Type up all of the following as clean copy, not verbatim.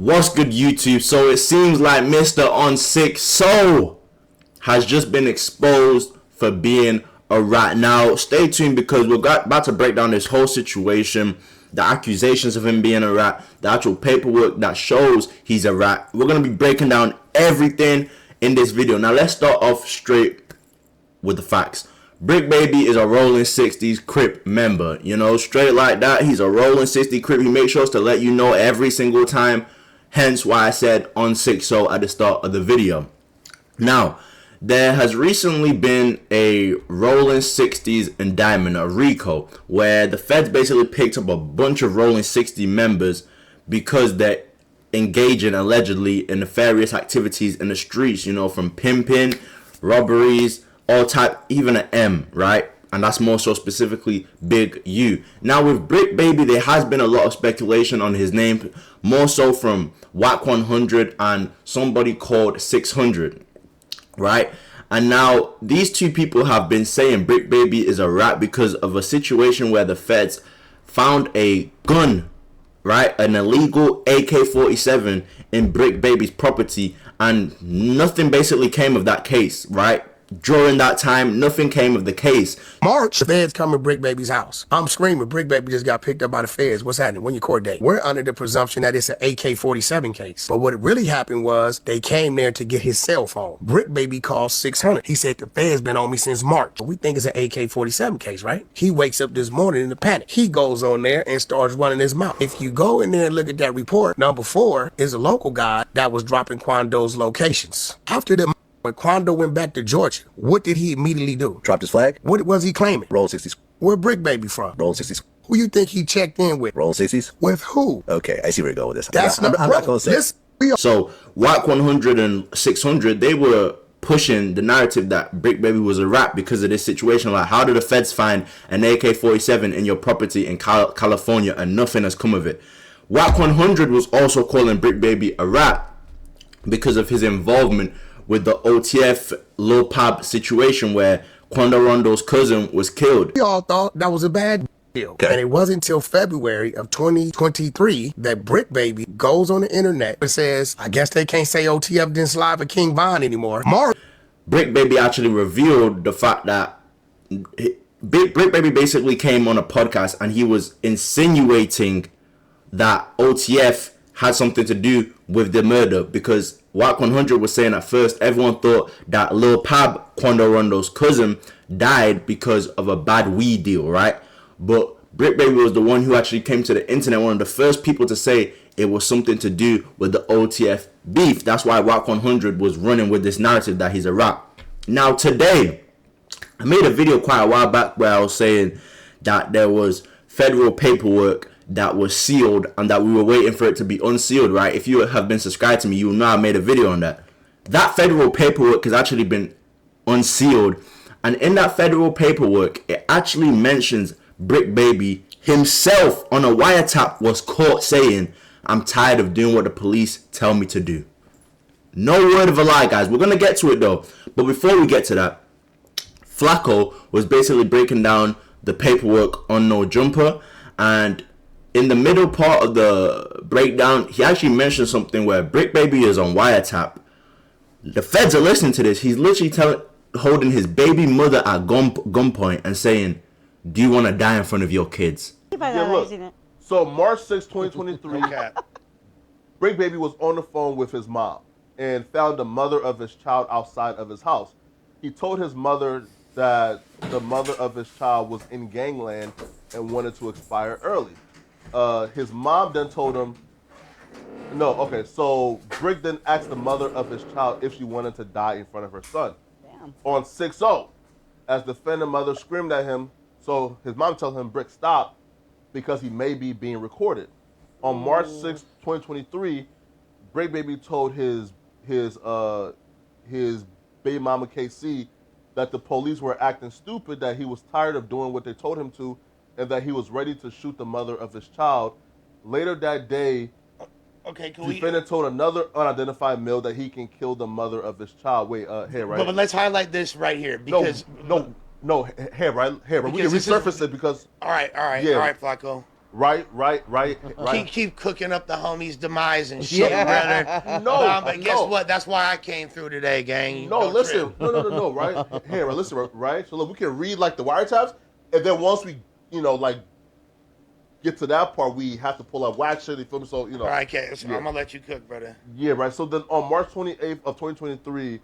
What's good, YouTube? So it seems like Mr. On Sick Soul has just been exposed for being a rat. Now, stay tuned because we're about to break down this whole situation, the accusations of him being a rat, the actual paperwork that shows he's a rat. We're going to be breaking down everything in this video. Now, let's start off straight with the facts. Bricc Baby is a Rollin 60s Crip member. You know, straight like that. He's a Rollin 60 Crip. He makes sure to let you know every single time. Hence why I said On Sick Soul at the start of the video. Now, there has recently been a Rollin 60s indictment, a Rico, where the feds basically picked up a bunch of Rollin 60 members because they're engaging allegedly in nefarious activities in the streets, you know, from pimping, robberies, all type, even an M, right? And that's more so specifically Big U. Now with Bricc Baby, there has been a lot of speculation on his name, more so from Wack 100 and somebody called 600, right? And now these two people have been saying Bricc Baby is a rat because of a situation where the feds found a gun, right? An illegal AK-47 in Bricc Baby's property, and nothing basically came of that case, right? During that time, nothing came of the case. March, the feds come to Bricc Baby's house. I'm screaming, Bricc Baby just got picked up by the feds. What's happening? When your court date? We're under the presumption that it's an AK-47 case. But what really happened was they came there to get his cell phone. Bricc Baby called 600. He said the feds been on me since March. We think it's an AK-47 case, right? He wakes up this morning in a panic. He goes on there and starts running his mouth. If you go in there and look at that report, number 4 is a local guy that was dropping Quando's locations. After the when Quando went back to Georgia, what did he immediately do? Dropped his flag? What was he claiming? Rollin 60s. Where Bricc Baby from? Rollin 60s. Who you think he checked in with? Rollin 60s? With who? Okay, I see where you're going with this. That's I'm not going to say. So Wack 100 and 600, they were pushing the narrative that Bricc Baby was a rat because of this situation. Like, how did the feds find an AK-47 in your property in California and nothing has come of it? Wack 100 was also calling Bricc Baby a rat because of his involvement with the OTF Lil Pab situation where Quando Rondo's cousin was killed. We all thought that was a bad deal. Okay. And it wasn't until February of 2023 that Bricc Baby goes on the internet and says, I guess they can't say OTF didn't slide for King Von anymore. Bricc Baby actually revealed the fact that Bricc Baby basically came on a podcast and he was insinuating that OTF had something to do with the murder because Wack 100 was saying at first everyone thought that Lil Pab, Quando Rondo's cousin, died because of a bad weed deal, right? But Bricc Baby was the one who actually came to the internet, one of the first people to say it was something to do with the OTF beef. That's why Wack 100 was running with this narrative that he's a rat. Now today, I made a video quite a while back where I was saying that there was federal paperwork that was sealed and that we were waiting for it to be unsealed, right? If you have been subscribed to me, you will know I made a video on that. That federal paperwork has actually been unsealed, and in that federal paperwork, it actually mentions Bricc Baby himself on a wiretap was caught saying, I'm tired of doing what the police tell me to do. No word of a lie, guys. We're going to get to it though. But before we get to that, Flacco was basically breaking down the paperwork on No Jumper, and in the middle part of the breakdown, he actually mentioned something where Bricc Baby is on wiretap. The feds are listening to this. He's literally holding his baby mother at gunpoint and saying, do you want to die in front of your kids? Yeah, look, so March 6, 2023, Bricc Baby was on the phone with his mom and found the mother of his child outside of his house. He told his mother that the mother of his child was in gangland and wanted to expire early. His mom then told him, no, okay, so Bricc then asked the mother of his child if she wanted to die in front of her son. Damn. On 6-0, as the defendant mother screamed at him, so his mom told him, Bricc, stop, because he may be being recorded. On March 6, 2023, Bricc Baby told his baby mama KC that the police were acting stupid, that he was tired of doing what they told him to, and that he was ready to shoot the mother of his child. Later that day, okay, the defendant told another unidentified male that he can kill the mother of his child. Wait, here, right? But let's highlight this right here because no, here, right? Here, we can resurface it because. All right, yeah. all right, Flacco. Right. Keep cooking up the homie's demise and shit, brother. No, But guess what? That's why I came through today, gang. No, Don't listen. trip. No, right? Here, listen, right? So look, we can read like the wiretaps, and then once we, like, get to that part, we have to pull up wax shit. You feel me? So, All right, okay. So I'm gonna let you cook, brother. Yeah, right. So then on March 28th of 2023,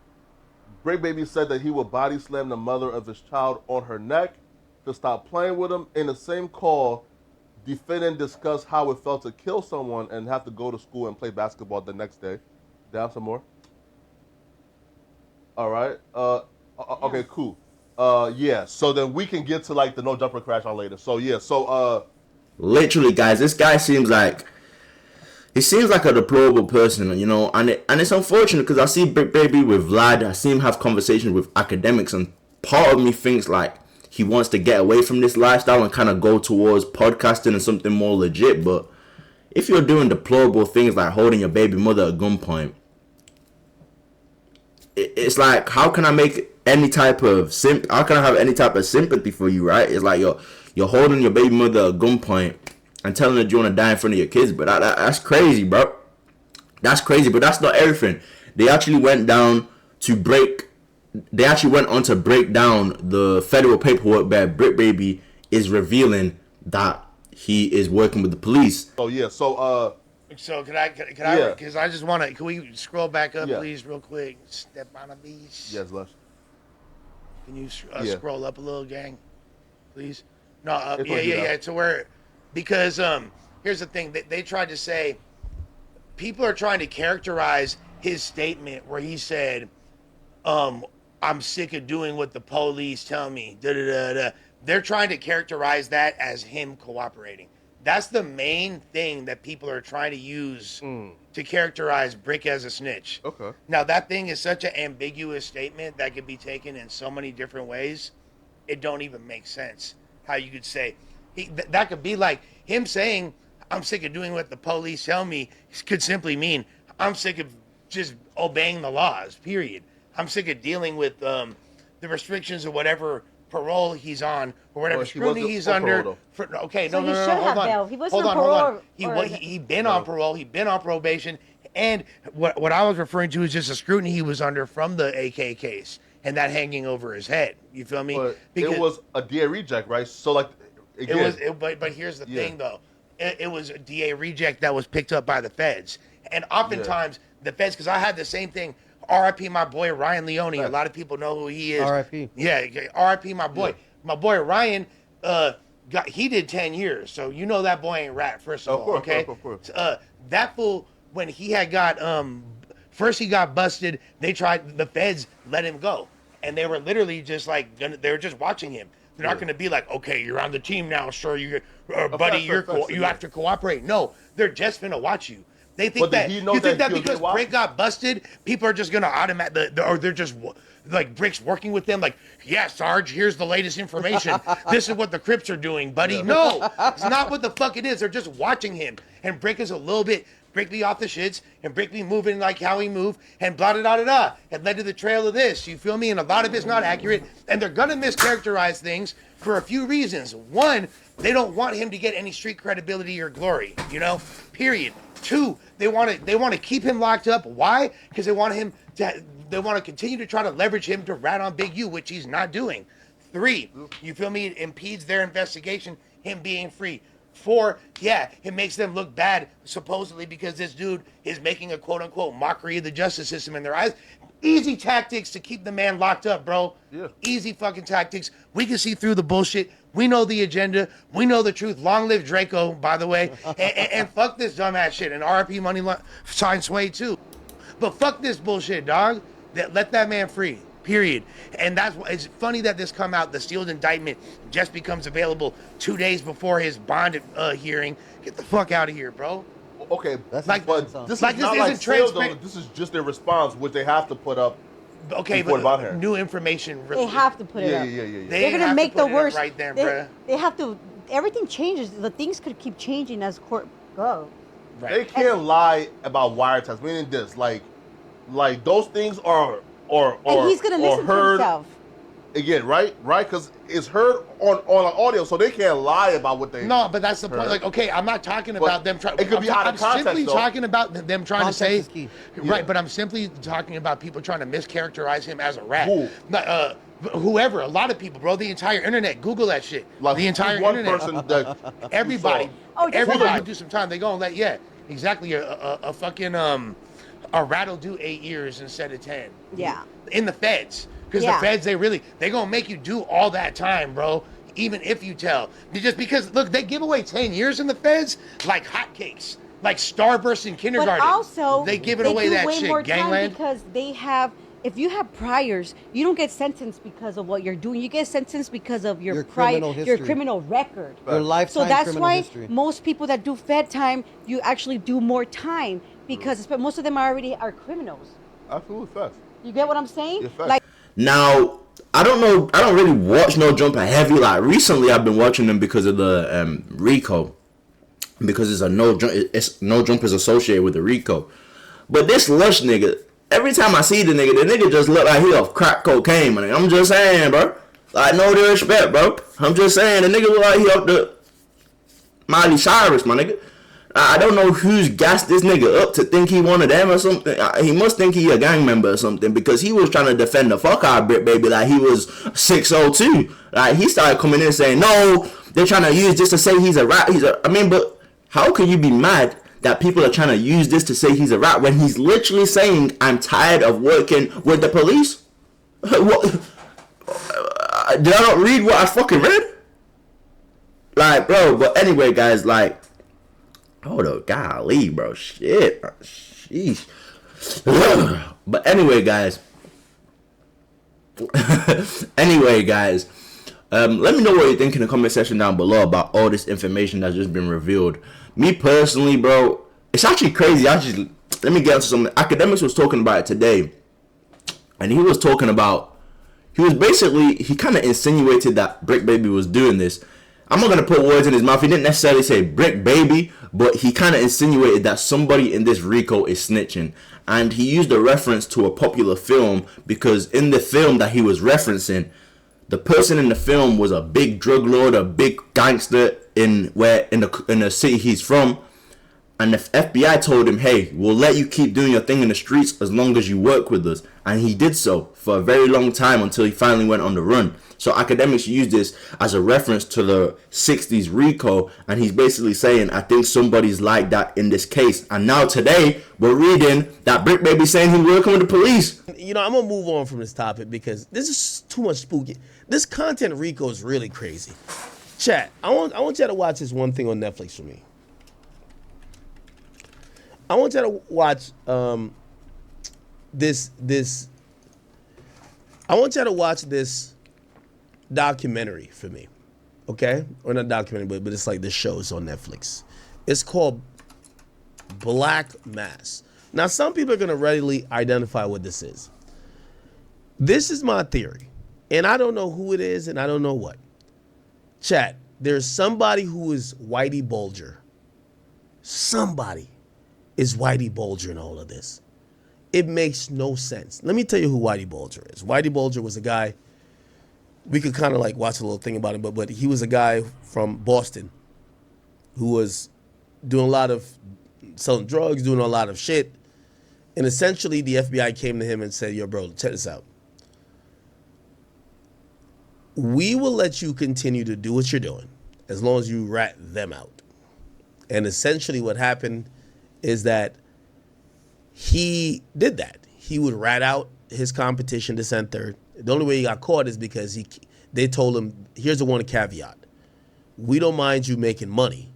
Bricc Baby said that he would body slam the mother of his child on her neck to stop playing with him. In the same call, defendant discussed how it felt to kill someone and have to go to school and play basketball the next day. Down some more. All right. Okay, cool. Yeah. So then we can get to like the no jumper crash on later. So yeah. So literally, guys, this guy seems like a deplorable person, and it's unfortunate because I see Bricc Baby with Vlad. I see him have conversations with academics, and part of me thinks like he wants to get away from this lifestyle and kind of go towards podcasting and something more legit. But if you're doing deplorable things like holding your baby mother at gunpoint, it's like, how can I make any type of how can I have any type of sympathy for you, right? It's like you're holding your baby mother at gunpoint and telling her you want to die in front of your kids, but that's crazy, bro. That's crazy, but that's not everything. They actually went on to break down the federal paperwork where Bricc Baby is revealing that he is working with the police. Oh yeah, So can I? Because I just want to. Can we scroll back up, please, real quick? Step on a beach. Yes, Les. Can you scroll up a little, gang, please? No, yeah. To where, because here's the thing. They tried to say, people are trying to characterize his statement where he said, I'm sick of doing what the police tell me. They're trying to characterize that as him cooperating. That's the main thing that people are trying to use to characterize Bricc as a snitch. Okay. Now, that thing is such an ambiguous statement that could be taken in so many different ways. It don't even make sense how you could say. That could be like him saying, I'm sick of doing what the police tell me, could simply mean, I'm sick of just obeying the laws, period. I'm sick of dealing with the restrictions of whatever parole he's on or whatever scrutiny he's under. No, Hold on. He wasn't on parole. He been on parole. He been on probation. And what I was referring to is just a scrutiny he was under from the AK case and that hanging over his head. You feel me? But it was a DA reject, right? So like, again, but here's the thing though. It was a DA reject that was picked up by the feds. And oftentimes the feds, because I had the same thing. R.I.P. my boy Ryan Leone. A lot of people know who he is. R.I.P. Yeah, R.I.P. my boy. Yeah. My boy Ryan, he did 10 years. So you know that boy ain't rat, first of all, okay? Of course. That fool, when he had got, first he got busted, the feds let him go. And they were literally just like, they were just watching him. They're not going to be like, okay, you're on the team now, sir. Buddy, you have to cooperate. No, they're just going to watch you. They think that you think that because Bricc got busted, people are just gonna or they're just like Brick's working with them. Like, yeah, Sarge, here's the latest information. This is what the Crips are doing, buddy. Yeah. No, it's not what the fuck it is. They're just watching him, and Bricc is a little bit Bricc be off the shits, and Bricc be moving like how he moved, and blah da da da da. It led to the trail of this. You feel me? And a lot of it's not accurate, and they're gonna mischaracterize things for a few reasons. One, they don't want him to get any street credibility or glory. Period. Two, they want to keep him locked up. Why? Because they want to continue to try to leverage him to rat on Big U, which he's not doing. Three, you feel me? It impedes their investigation, him being free. Four, it makes them look bad, supposedly, because this dude is making a quote unquote mockery of the justice system in their eyes. Easy tactics to keep the man locked up, bro. Yeah. Easy fucking tactics. We can see through the bullshit. We know the agenda. We know the truth. Long live Draco, by the way. and fuck this dumbass shit. And RP money sign Sway too. But fuck this bullshit, dog. Let that man free. Period. And that's why it's funny that this come out. The sealed indictment just becomes available 2 days before his bond hearing. Get the fuck out of here, bro. Okay, that's like, but this is not like sales, though. This is just their response, which they have to put up. Okay, but new information. They have to put it up. Yeah. They're gonna make the worst. Right there, bro. They have to. Everything changes. The things could keep changing as court go. Right. They can't lie about wiretaps. Meaning this, like those things are and he's gonna listen to himself. again, right? Because it's heard on audio, so they can't lie about what they. No, but that's the point. heard. Like, okay, I'm not talking about them trying. It could be out of I'm context, simply though. talking about them trying Context to say, is key. right? But I'm simply talking about people trying to mischaracterize him as a rat. Who? Whoever, a lot of people, bro. The entire internet, Google that shit. Like The entire one internet. person that Everybody. you Oh, just Everybody like- do some time. They gonna let exactly a fucking a rat will do 8 years instead of 10. Yeah. In the feds, because Yeah. the feds they gonna make you do all that time, bro. Even if you tell, just because look, they give away 10 years in the feds like hotcakes, like Starburst in kindergarten. But also, they giving away do that way shit, more time gangland. because they have. If you have priors, you don't get sentenced because of what you're doing. You get sentenced because of your criminal your history. criminal record. Your lifetime So that's criminal why history. most people that do Fed time, you actually do more time because most of them already are criminals. absolutely fast. You get what I'm saying? Yeah, facts. Like, Now, I don't know. I don't really watch No Jumper heavy. Like recently, I've been watching them because of the Rico, because it's No Jump is associated with the Rico. But this Lush nigga, every time I see the nigga just look like he off crack cocaine, man. I'm just saying, bro. Like no disrespect, bro. I'm just saying the nigga look like he up the Miley Cyrus, my nigga. I don't know who's gassed this nigga up to think he one of them or something. He must think he a gang member or something because he was trying to defend the fuck out of Bricc Baby like he was 602. Like he started coming in saying, no, they're trying to use this to say he's a rat. But how can you be mad that people are trying to use this to say he's a rat when he's literally saying, I'm tired of working with the police? What? Did I not read what I fucking read? Like, bro, but anyway, guys, like, hold up, golly, bro, shit, sheesh. But anyway, guys, let me know what you think in the comment section down below about all this information that's just been revealed. Me personally, bro, it's actually crazy. Let me get into something. Academics was talking about it today, and he was kind of insinuated that Bricc Baby was doing this. I'm not going to put words in his mouth. He didn't necessarily say Bricc Baby, but he kind of insinuated that somebody in this Rico is snitching. And he used a reference to a popular film because in the film that he was referencing, the person in the film was a big drug lord, a big gangster in the city he's from. And the FBI told him, hey, we'll let you keep doing your thing in the streets as long as you work with us. And he did so for a very long time until he finally went on the run. So academics use this as a reference to the 60s Rico. And he's basically saying, I think somebody's like that in this case. And now today, we're reading that Bricc Baby saying he's working with the police. You know, I'm going to move on from this topic because this is too much spooky. This content Rico is really crazy. Chat, I want y'all to watch this one thing on Netflix for me. I want y'all to watch this. I want y'all to watch this documentary for me, okay? Or not documentary, but it's like this show is on Netflix. It's called Black Mass. Now, some people are gonna readily identify what this is. This is my theory, and I don't know who it is, and I don't know what. Chat, there's somebody who is Whitey Bulger. Somebody is Whitey Bulger in all of this. It makes no sense. Let me tell you who Whitey Bulger is. Whitey Bulger was a guy, we could kind of like watch a little thing about him, but he was a guy from Boston who was doing a lot of selling drugs, doing a lot of shit. And essentially the FBI came to him and said, yo, bro, check this out. We will let you continue to do what you're doing as long as you rat them out. And essentially what happened is that he did that. He would rat out his competition to send third. The only way he got caught is because they told him, here's the one caveat. We don't mind you making money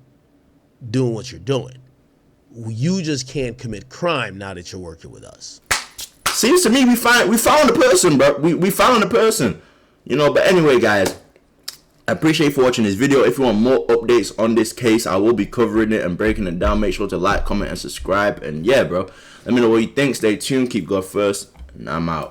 doing what you're doing. You just can't commit crime now that you're working with us. Seems to me we found a person, bro. We found a person. You know, but anyway, guys, I appreciate you for watching this video. If you want more updates on this case, I will be covering it and breaking it down. Make sure to like, comment, and subscribe. And yeah, bro, let me know what you think. Stay tuned. Keep God first. And I'm out.